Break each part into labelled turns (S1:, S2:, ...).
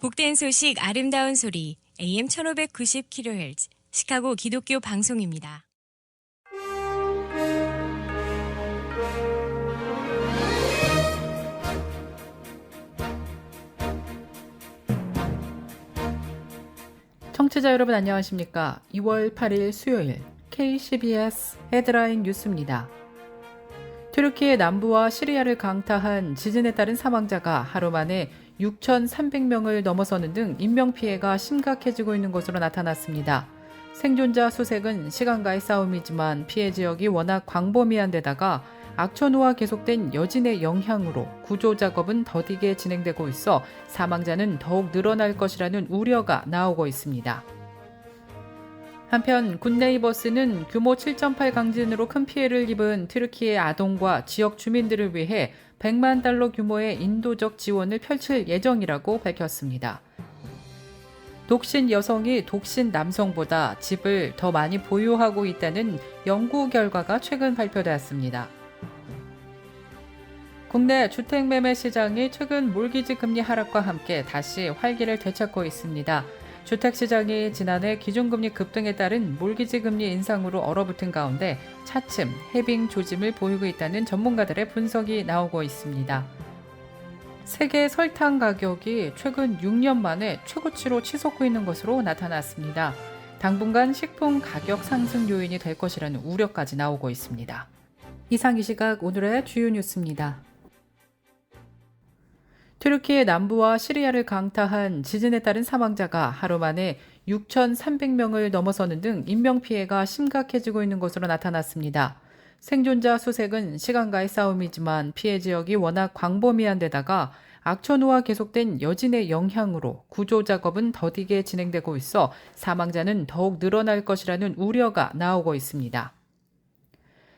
S1: 복된 소식 아름다운 소리 AM 1590kHz 시카고 기독교 방송입니다.
S2: 청취자 여러분 안녕하십니까? 2월 8일 수요일 KCBS 헤드라인 뉴스입니다. 튀르키예 남부와 시리아를 강타한 지진에 따른 사망자가 하루 만에 6,300명을 넘어서는 등 인명피해가 심각해지고 있는 것으로 나타났습니다. 생존자 수색은 시간과의 싸움이지만 피해 지역이 워낙 광범위한 데다가 악천후와 계속된 여진의 영향으로 구조 작업은 더디게 진행되고 있어 사망자는 더욱 늘어날 것이라는 우려가 나오고 있습니다. 한편 굿네이버스는 규모 7.8 강진으로 큰 피해를 입은 튀르키예 아동과 지역 주민들을 위해 100만 달러 규모의 인도적 지원을 펼칠 예정이라고 밝혔습니다. 독신 여성이 독신 남성보다 집을 더 많이 보유하고 있다는 연구 결과가 최근 발표되었습니다. 국내 주택 매매 시장이 최근 몰기지 금리 하락과 함께 다시 활기를 되찾고 있습니다. 주택 시장이 지난해 기준금리 급등에 따른 몰기지 금리 인상으로 얼어붙은 가운데 차츰 해빙 조짐을 보이고 있다는 전문가들의 분석이 나오고 있습니다. 세계 설탕 가격이 최근 6년 만에 최고치로 치솟고 있는 것으로 나타났습니다. 당분간 식품 가격 상승 요인이 될 것이라는 우려까지 나오고 있습니다. 이상 이 시각 오늘의 주요 뉴스입니다. 튀르키예 남부와 시리아를 강타한 지진에 따른 사망자가 하루 만에 6,300명을 넘어서는 등 인명피해가 심각해지고 있는 것으로 나타났습니다. 생존자 수색은 시간과의 싸움이지만 피해 지역이 워낙 광범위한 데다가 악천후와 계속된 여진의 영향으로 구조 작업은 더디게 진행되고 있어 사망자는 더욱 늘어날 것이라는 우려가 나오고 있습니다.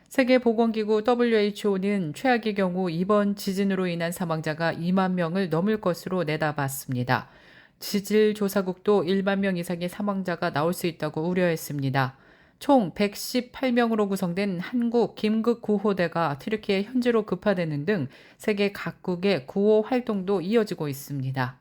S2: 세계보건기구 WHO는 최악의 경우 이번 지진으로 인한 사망자가 2만 명을 넘을 것으로 내다봤습니다. 지질조사국도 1만 명 이상의 사망자가 나올 수 있다고 우려했습니다. 총 118명으로 구성된 한국 긴급구호대가 튀르키예 현지로 급파되는 등 세계 각국의 구호 활동도 이어지고 있습니다.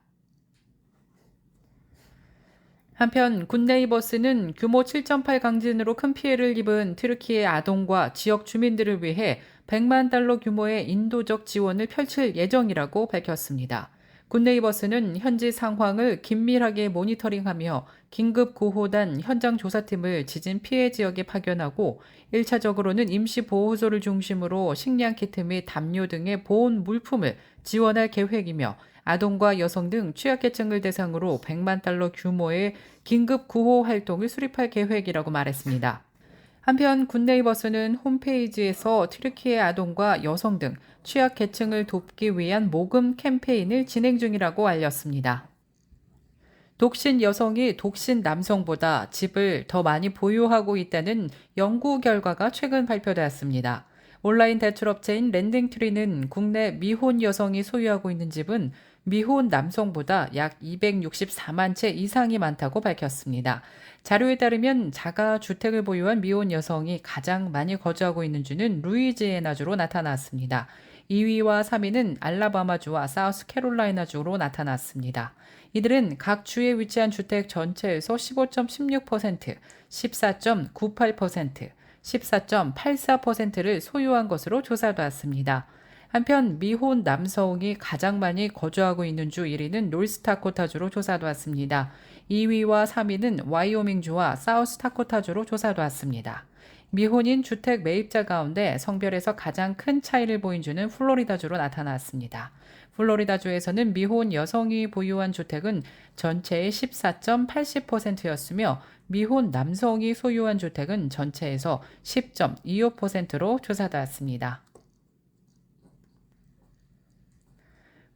S2: 한편 굿네이버스는 규모 7.8 강진으로 큰 피해를 입은 튀르키예 아동과 지역 주민들을 위해 100만 달러 규모의 인도적 지원을 펼칠 예정이라고 밝혔습니다. 굿네이버스는 현지 상황을 긴밀하게 모니터링하며 긴급구호단 현장 조사팀을 지진 피해 지역에 파견하고 1차적으로는 임시보호소를 중심으로 식량키트 및 담요 등의 보온 물품을 지원할 계획이며 아동과 여성 등 취약계층을 대상으로 100만 달러 규모의 긴급 구호 활동을 수립할 계획이라고 말했습니다. 한편 굿네이버스는 홈페이지에서 튀르키예 아동과 여성 등 취약계층을 돕기 위한 모금 캠페인을 진행 중이라고 알렸습니다. 독신 여성이 독신 남성보다 집을 더 많이 보유하고 있다는 연구 결과가 최근 발표되었습니다. 온라인 대출업체인 랜딩트리는 국내 미혼 여성이 소유하고 있는 집은 미혼 남성보다 약 264만 채 이상이 많다고 밝혔습니다. 자료에 따르면 자가 주택을 보유한 미혼 여성이 가장 많이 거주하고 있는 주는 루이지애나주로 나타났습니다. 2위와 3위는 알라바마주와 사우스캐롤라이나주로 나타났습니다. 이들은 각 주에 위치한 주택 전체에서 15.16%, 14.98%, 14.84%를 소유한 것으로 조사되었습니다. 한편 미혼 남성이 가장 많이 거주하고 있는 주 1위는 노스다코타주로 조사되었습니다. 2위와 3위는 와이오밍주와 사우스다코타주로 조사되었습니다. 미혼인 주택 매입자 가운데 성별에서 가장 큰 차이를 보인 주는 플로리다주로 나타났습니다. 플로리다주에서는 미혼 여성이 보유한 주택은 전체의 14.80%였으며 미혼 남성이 소유한 주택은 전체에서 10.25%로 조사되었습니다.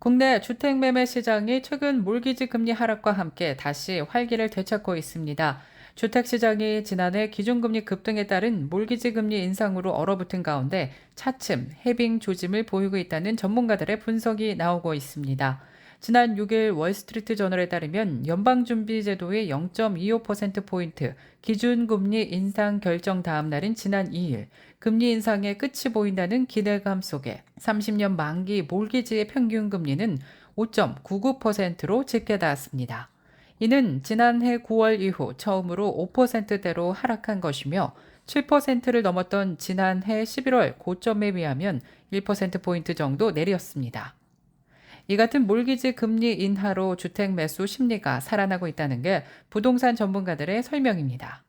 S2: 국내 주택 매매 시장이 최근 몰기지 금리 하락과 함께 다시 활기를 되찾고 있습니다. 주택 시장이 지난해 기준금리 급등에 따른 몰기지 금리 인상으로 얼어붙은 가운데 차츰 해빙 조짐을 보이고 있다는 전문가들의 분석이 나오고 있습니다. 지난 6일 월스트리트 저널에 따르면 연방준비제도의 0.25%포인트 기준금리 인상 결정 다음 날인 지난 2일 금리 인상의 끝이 보인다는 기대감 속에 30년 만기 몰기지의 평균 금리는 5.99%로 집계 닿았습니다. 이는 지난해 9월 이후 처음으로 5%대로 하락한 것이며 7%를 넘었던 지난해 11월 고점에 비하면 1%포인트 정도 내렸습니다. 이 같은 몰기지 금리 인하로 주택 매수 심리가 살아나고 있다는 게 부동산 전문가들의 설명입니다.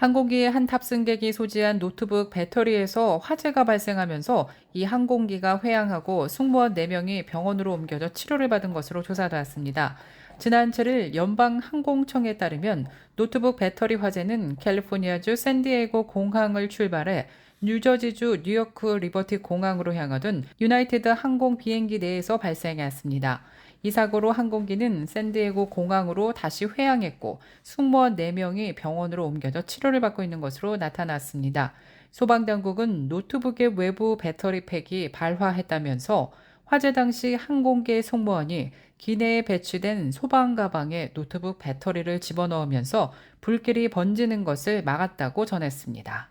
S2: 항공기의 한 탑승객이 소지한 노트북 배터리에서 화재가 발생하면서 이 항공기가 회항하고 승무원 4명이 병원으로 옮겨져 치료를 받은 것으로 조사되었습니다. 지난 7일 연방항공청에 따르면 노트북 배터리 화재는 캘리포니아주 샌디에이고 공항을 출발해 뉴저지주 뉴요크 리버티 공항으로 향하던 유나이티드 항공 비행기 내에서 발생했습니다. 이 사고로 항공기는 샌디에고 공항으로 다시 회항했고 승무원 4명이 병원으로 옮겨져 치료를 받고 있는 것으로 나타났습니다. 소방당국은 노트북의 외부 배터리 팩이 발화했다면서 화재 당시 항공기의 승무원이 기내에 배치된 소방 가방에 노트북 배터리를 집어넣으면서 불길이 번지는 것을 막았다고 전했습니다.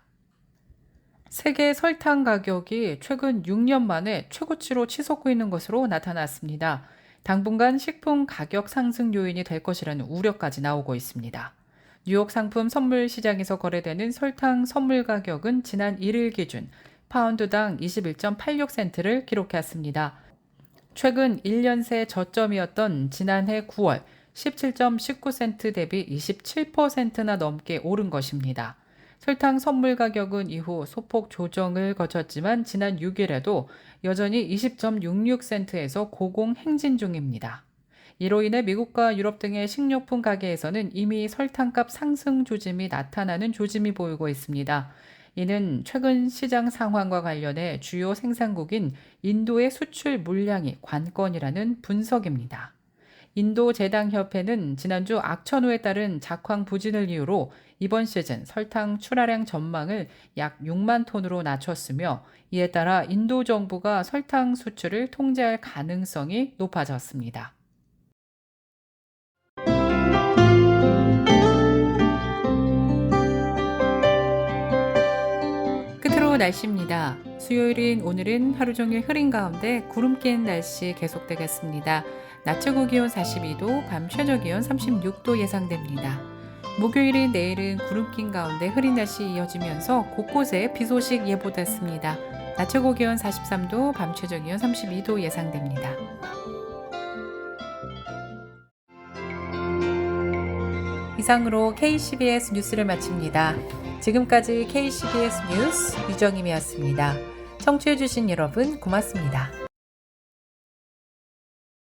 S2: 세계 설탕 가격이 최근 6년 만에 최고치로 치솟고 있는 것으로 나타났습니다. 당분간 식품 가격 상승 요인이 될 것이라는 우려까지 나오고 있습니다. 뉴욕 상품 선물 시장에서 거래되는 설탕 선물 가격은 지난 1일 기준 파운드당 21.86센트를 기록했습니다. 최근 1년 새 저점이었던 지난해 9월 17.19센트 대비 27%나 넘게 오른 것입니다. 설탕 선물 가격은 이후 소폭 조정을 거쳤지만 지난 6일에도 여전히 20.66센트에서 고공 행진 중입니다. 이로 인해 미국과 유럽 등의 식료품 가게에서는 이미 설탕값 상승 조짐이 나타나는 조짐이 보이고 있습니다. 이는 최근 시장 상황과 관련해 주요 생산국인 인도의 수출 물량이 관건이라는 분석입니다. 인도 제당협회는 지난주 악천후에 따른 작황 부진을 이유로 이번 시즌 설탕 출하량 전망을 약 6만 톤으로 낮췄으며 이에 따라 인도 정부가 설탕 수출을 통제할 가능성이 높아졌습니다. 끝으로 날씨입니다. 수요일인 오늘은 하루 종일 흐린 가운데 구름 낀 날씨 계속되겠습니다. 낮 최고 기온 42도, 밤 최저 기온 36도 예상됩니다. 목요일인 내일은 구름 낀 가운데 흐린 날씨 이어지면서 곳곳에 비 소식 예보됐습니다. 낮 최고 기온 43도, 밤 최저 기온 32도 예상됩니다. 이상으로 KCBS 뉴스를 마칩니다. 지금까지 KCBS 뉴스 유정임이었습니다. 청취해주신 여러분 고맙습니다.